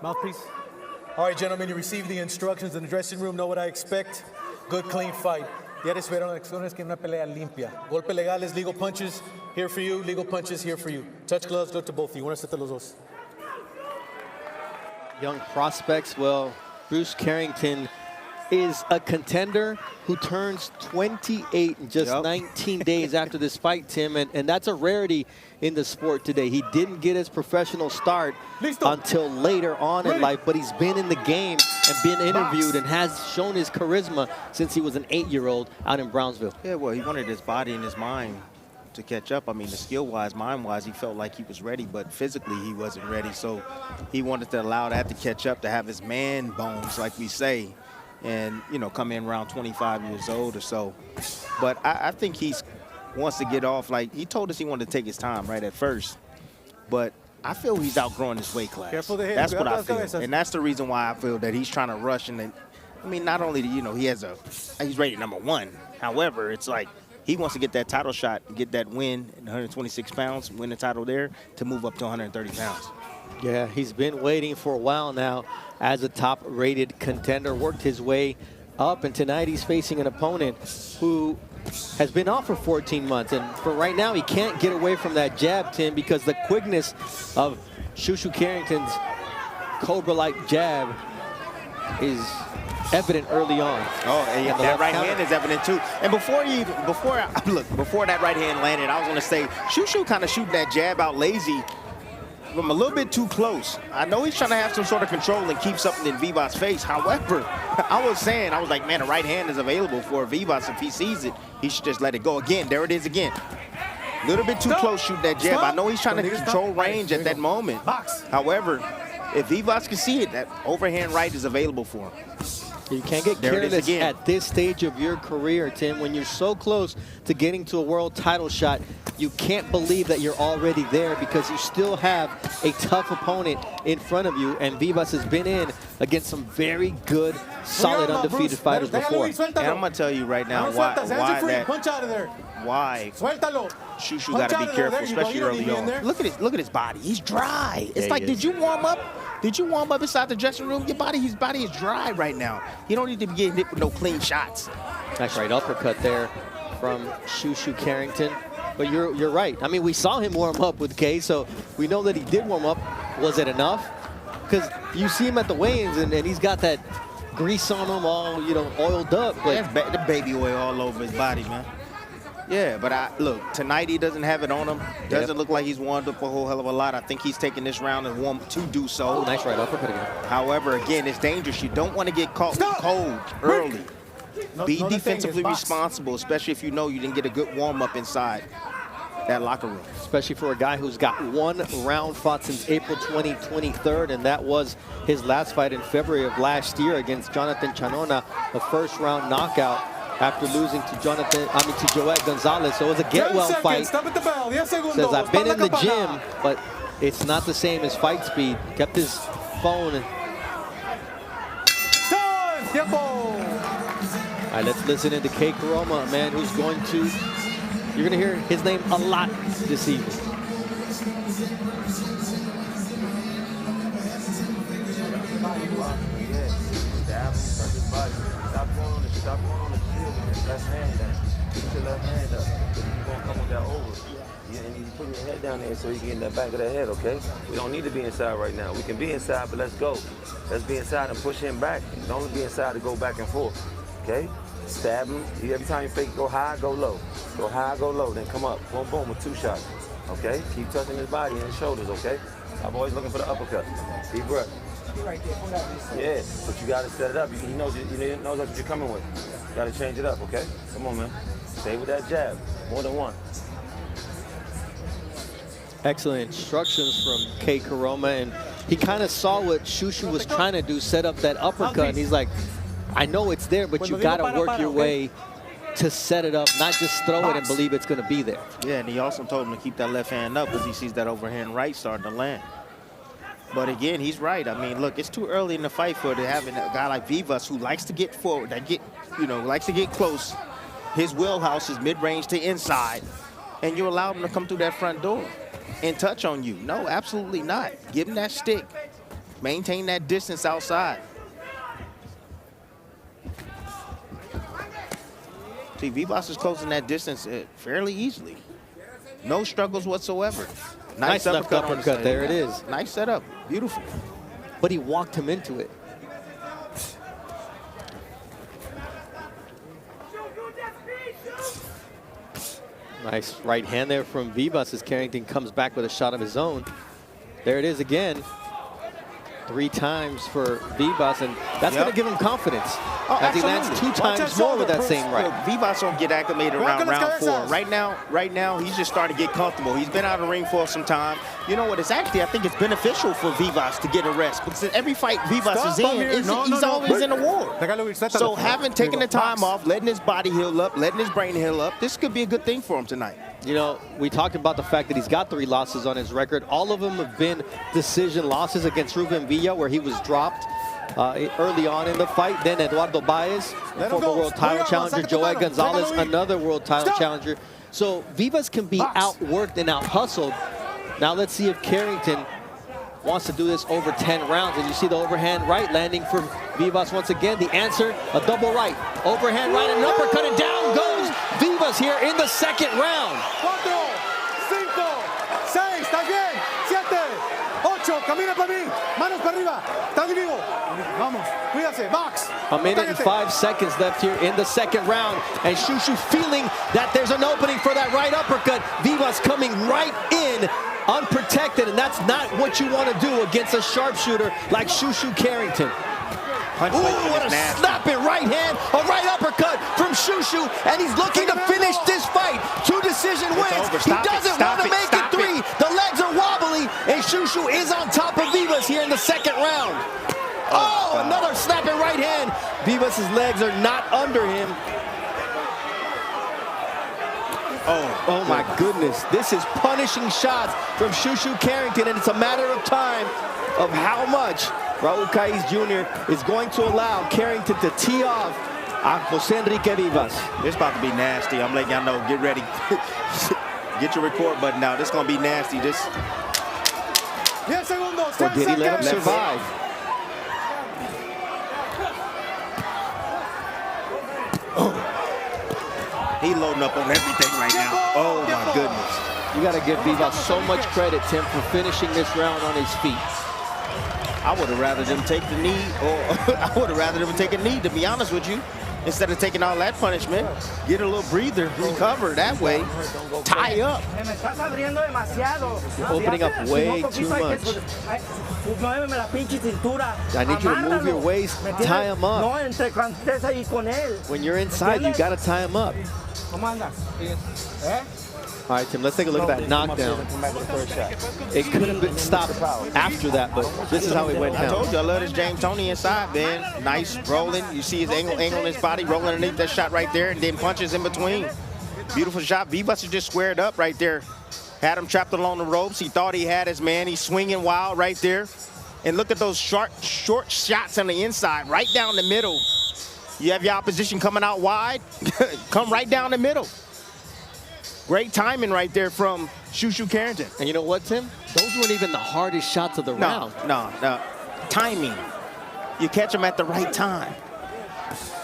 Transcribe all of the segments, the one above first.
Mouthpiece. All right, gentlemen, you received the instructions in the dressing room. Know what I expect. Good, clean fight. Ya recibieron lecciones que una pelea limpia. Golpe legales, legal punches, here for you. Legal punches, here for you. Touch gloves, go to both of you. Una set los dos. Young prospects, well, Bruce Carrington is a contender who turns 28 in just 19 days after this fight, Tim, and that's a rarity in the sport today. He didn't get his professional start until later on in life, but he's been in the game and been interviewed and has shown his charisma since he was an 8-year-old out in Brownsville. Yeah, well, he wanted his body and his mind to catch up. I mean, the skill-wise, mind-wise, he felt like he was ready, but physically he wasn't ready. So he wanted to allow that to catch up, to have his man bones, like we say, and, you know, come in around 25 years old or so. But I think he wants to get off. Like, he told us he wanted to take his time right at first, but I feel he's outgrowing his weight class. That's what I feel, and that's the reason why I feel that he's trying to rush. And I mean, not only, you know, he's rated #1. However, it's like he wants to get that title shot, get that win at 126 pounds, win the title there, to move up to 130 pounds. Yeah, he's been waiting for a while now as a top-rated contender, worked his way up, and tonight he's facing an opponent who has been off for 14 months. And for right now, he can't get away from that jab, Tim, because the quickness of Shushu Carrington's Cobra-like jab is evident early on. Oh, and that right hand is evident too. And before that right hand landed, I was going to say, Shushu kind of shooting that jab out lazy from a little bit too close. I know he's trying to have some sort of control and keep something in Vivas' face. However, I was like, man, the right hand is available for Vivas. If he sees it, he should just let it go. Again, there it is again. A little bit too close shooting that jab. I know he's trying to control range at that moment. However, if Vivas can see it, that overhand right is available for him. You can't get careless at this stage of your career, Tim. When you're so close to getting to a world title shot, you can't believe that you're already there, because you still have a tough opponent in front of you, and Vivas has been in against some very good, solid, undefeated fighters before. And I'm going to tell you right now why Shushu got to be careful, especially early on. Look at his body. He's dry. It's like, did you warm up? Did you warm up inside the dressing room? His body is dry right now. You don't need to be getting hit with no clean shots. Nice right uppercut there from Shushu Carrington. But you're right. I mean, we saw him warm up with K, so we know that he did warm up. Was it enough? Because you see him at the weigh-ins, and he's got that grease on him, all, you know, oiled up. But that's the baby oil all over his body, man. Yeah, but look, tonight he doesn't have it on him. Doesn't look like he's warmed up a whole hell of a lot. I think he's taking this round and warm to do so. Oh, nice right uppercut again. However, again, it's dangerous. You don't want to get caught cold early. Be defensively responsible, especially if you know you didn't get a good warm-up inside that locker room. Especially for a guy who's got one round fought since April 2023, and that was his last fight in February of last year against Jonathan Chanona, a first-round knockout after losing to Joel Gonzalez. So it was a get-well fight. Says, I've been in the gym, but it's not the same as fight speed. Kept his phone. All right, let's listen into K. Karoma, a man who's going to, you're going to hear his name a lot this evening. Stop going on the shield with your left hand down. Put your left hand up. You're going to come with that over. And you put your head down there so you can get in the back of the head, okay? We don't need to be inside right now. We can be inside, but let's go. Let's be inside and push him back. Don't be inside to go back and forth, okay? Stab him. Every time you fake, go high, go low. Go high, go low, then come up. Boom, boom, with 2 shots, okay? Keep touching his body and his shoulders, okay? I'm always looking for the uppercut. Deep breath. Right there. Yeah, but you got to set it up. He knows what you're coming with. You got to change it up, okay? Come on, man. Stay with that jab. More than one. Excellent instructions from K. Karoma, and he kind of saw what Shushu was trying to do, set up that uppercut, and he's like, I know it's there, but you got to work your way to set it up, not just throw it and believe it's going to be there. Yeah, and he also told him to keep that left hand up because he sees that overhand right starting to land. But again, he's right. I mean, look, it's too early in the fight for having a guy like Vivas who likes to get forward, likes to get close. His wheelhouse is mid-range to inside, and you allow him to come through that front door and touch on you. No, absolutely not. Give him that stick. maintain that distance outside. See, Vivas is closing that distance fairly easily. No struggles whatsoever. Nice left uppercut. There it is. Nice setup. Beautiful. But he walked him into it. Nice right hand there from Vivas as Carrington comes back with a shot of his own. There it is again. 3 times for Vivas, and that's going to give him confidence. As he lands 2 times more with that same right. Look, Vivas don't get acclimated around round 4. Right now, he's just starting to get comfortable. He's been out of the ring for some time. You know what? It's actually, I think it's beneficial for Vivas to get a rest, because in every fight Vivas is in, he's always in a war. So having taken the time off, letting his body heal up, letting his brain heal up, this could be a good thing for him tonight. You know, we talked about the fact that he's got 3 losses on his record. All of them have been decision losses against Ruben Villa, where he was dropped early on in the fight. Then Eduardo Baez, former world title challenger. Joey Gonzalez, another world title challenger. So Vivas can be outworked and out-hustled. Now let's see if Carrington wants to do this over 10 rounds. And you see the overhand right landing for Vivas once again. The answer, a double right. Overhand right and an uppercut, and down goes Vivas here in the 2nd round. 4, 5, 6, ¿está bien? 7, 8, camina para mí, manos para arriba, ¿estás vivo? Vamos, cuídase, box. A minute and 5 seconds left here in the 2nd round, and Shushu feeling that there's an opening for that right uppercut. Vivas coming right in unprotected, and that's not what you want to do against a sharpshooter like Shushu Carrington. Ooh, what a snapping right hand, a right uppercut from Shushu, and he's looking to finish this fight. 2 decision wins. He doesn't want to make it 3. The legs are wobbly, and Shushu is on top of Vivas here in the 2nd round. Oh, another snapping right hand. Vivas' legs are not under him. Oh my goodness. This is punishing shots from Shushu Carrington, and it's a matter of time of how much Raul Caiz Jr. is going to allow Carrington to tee off on Jose Enrique Vivas. It's about to be nasty. I'm letting y'all know, get ready. Get your record button out. This is going to be nasty. This. Or did he let him survive? He loading up on everything right now. Oh my goodness. You got to give Vivas so much credit, Tim, for finishing this round on his feet. I would have rather them take the knee, or I would have rather them take a knee, to be honest with you, instead of taking all that punishment. Get a little breather, recover that way, tie up. You're opening up way too much. I need you to move your waist, tie him up. When you're inside, you got to tie him up. All right, Tim, let's take a look at that knockdown. It could have been stopped after that, but this is how it went down. I told you, I love this James Toney inside, man. Nice rolling. You see his angle in his body, rolling underneath that shot right there, and then punches in between. Beautiful shot. Vivas is just squared up right there. Had him trapped along the ropes. He thought he had his man. He's swinging wild right there. And look at those short shots on the inside, right down the middle. You have your opposition coming out wide. Come right down the middle. Great timing right there from Shushu Carrington. And you know what, Tim? Those weren't even the hardest shots of the round. No. Timing. You catch them at the right time.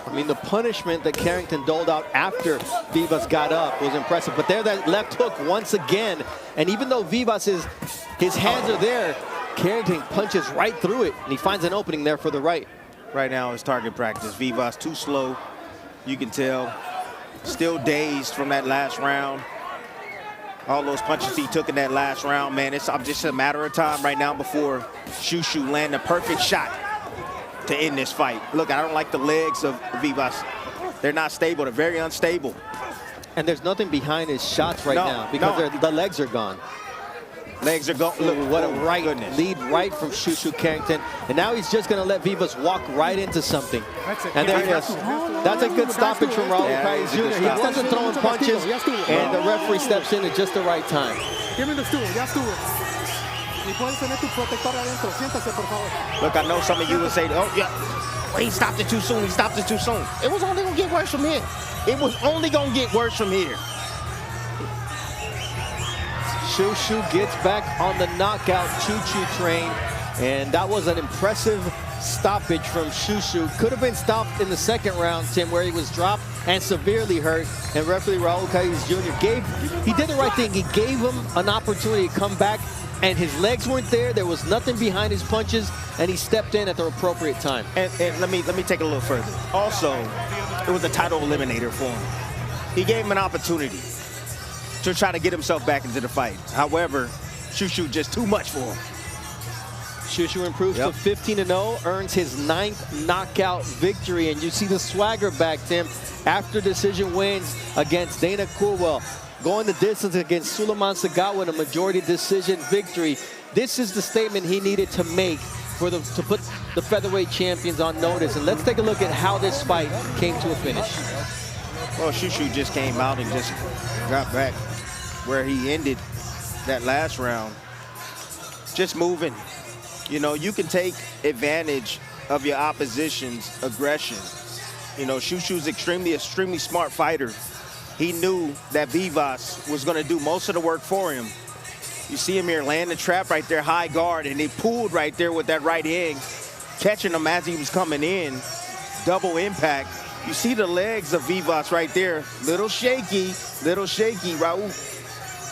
I mean, the punishment that Carrington doled out after Vivas got up was impressive. But there, that left hook once again. And even though Vivas his hands are there, Carrington punches right through it. And he finds an opening there for the right. Right now is target practice. Vivas too slow. You can tell. Still dazed from that last round. All those punches he took in that last round, man, it's just a matter of time right now before Shushu land a perfect shot to end this fight. Look, I don't like the legs of Vivas. They're not stable. They're very unstable. And there's nothing behind his shots right now because the legs are gone. Legs are gone. Look, what a lead right from Shushu Carrington. And now he's just going to let Vivas walk right into something. And there it is. That's a good stoppage from Raul Caiz Jr. He wasn't throwing punches, and the referee steps in at just the right time. Look, I know some of you would say, oh, yeah, well, he stopped it too soon. He stopped it too soon. It was only going to get worse from here. It was only going to get worse from here. Shushu gets back on the knockout choo-choo train. And that was an impressive stoppage from Shushu. Could have been stopped in the second round, Tim, where he was dropped and severely hurt. And referee Raul Caiz Jr. he did the right thing. He gave him an opportunity to come back, and his legs weren't there. There was nothing behind his punches, and he stepped in at the appropriate time. And let me take it a little further. Also, it was a title eliminator for him. He gave him an opportunity to try to get himself back into the fight. However, Shushu just too much for him. Shushu improves to 15-0, earns his 9th knockout victory, and you see the swagger back, Tim, after decision wins against Dana Coolwell, going the distance against Suleiman Sagawa in a majority decision victory. This is the statement he needed to make to put the featherweight champions on notice. And let's take a look at how this fight came to a finish. Well, Shushu just came out and just got back where he ended that last round. Just moving. You know, you can take advantage of your opposition's aggression. You know, Shushu's extremely smart fighter. He knew that Vivas was going to do most of the work for him. You see him here land the trap right there, high guard, and he pulled right there with that right hand, catching him as he was coming in. Double impact. You see the legs of Vivas right there. Little shaky. Raul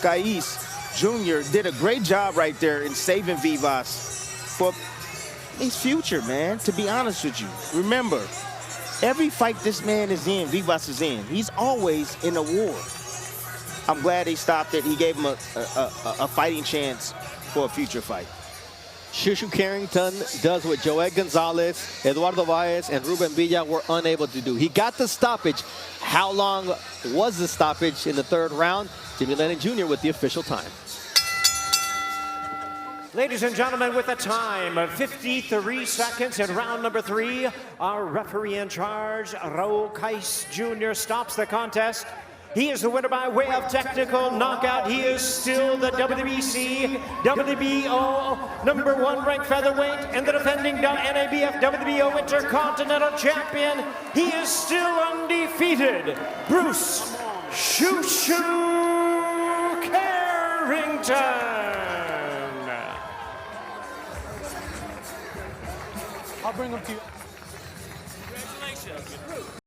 Caiz Jr. did a great job right there in saving Vivas for his future, man, to be honest with you. Remember, every fight this man is in, Vivas is in, he's always in a war. I'm glad he stopped it. He gave him a fighting chance for a future fight. Shushu Carrington does what Joel Gonzalez, Eduardo Baez, and Ruben Villa were unable to do. He got the stoppage. How long was the stoppage in the third round? Jimmy Lennon Jr. with the official time. Ladies and gentlemen, with a time of 53 seconds in round number 3, our referee in charge, Raul Caiz Jr., stops the contest. He is the winner by way of technical knockout. He is still the WBC, WBO #1 ranked featherweight and the defending NABF WBO Intercontinental Champion. He is still undefeated, Bruce Shushu Carrington. I'll bring them to you. Congratulations.